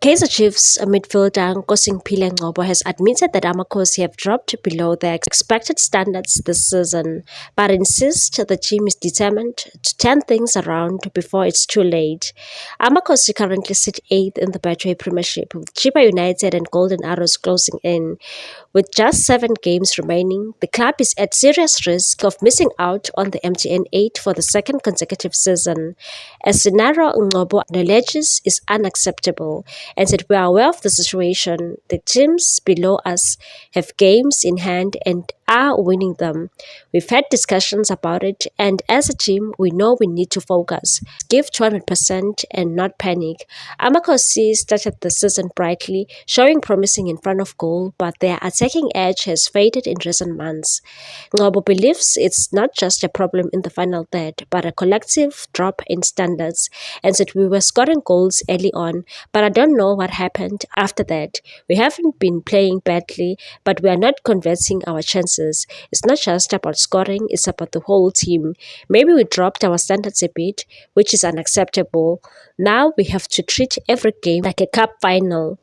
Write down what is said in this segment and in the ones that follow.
Kaizer Chiefs midfielder Nkosiphile Ngcobo has admitted that Amakhosi have dropped below their expected standards this season, but insists the team is determined to turn things around before it's too late. Amakhosi currently sit 8th in the Betway Premiership, with Chippa United and Golden Arrows closing in. With just 7 games remaining, the club is at serious risk of missing out on the MTN 8 for the second consecutive season. A scenario Ngcobo alleges is unacceptable, and said we are aware of the situation. The teams below us have games in hand and are winning them. We've had discussions about it, and as a team, we know we need to focus, give 200% and not panic. Amakhosi started the season brightly, showing promising in front of goal, but their attacking edge has faded in recent months. Ngcobo believes it's not just a problem in the final third, but a collective drop in standards, and said we were scoring goals early on, but I don't know what happened after that. We haven't been playing badly, but we are not converting our chances. It's not just about scoring, it's about the whole team. Maybe we dropped our standards a bit, which is unacceptable. Now we have to treat every game like a cup final.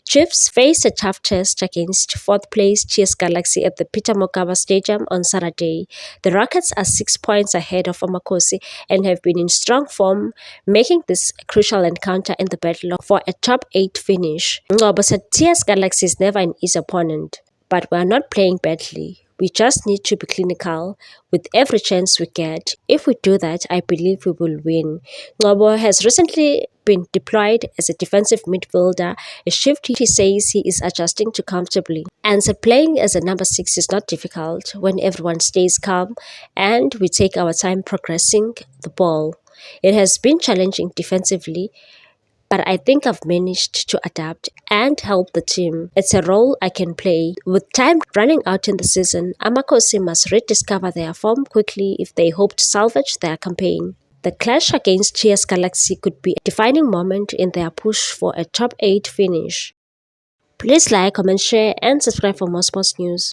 Chiefs face a tough test against 4th place TS Galaxy at the Peter Mokaba Stadium on Saturday. The Rockets are 6 points ahead of Amakhosi and have been in strong form, making this a crucial encounter in the battle for a top 8 finish. Ngcobo said TS Galaxy is never an easy opponent, but we are not playing badly. We just need to be clinical with every chance we get. If we do that, I believe we will win. Ngcobo has recently been deployed as a defensive midfielder, a shift he says he is adjusting to comfortably. And so playing as a number 6 is not difficult when everyone stays calm and we take our time progressing the ball. It has been challenging defensively, but I think I've managed to adapt and help the team. It's a role I can play. With time running out in the season, Amakhosi must rediscover their form quickly if they hope to salvage their campaign. The clash against TS Galaxy could be a defining moment in their push for a top 8 finish. Please like, comment, share, and subscribe for more sports news.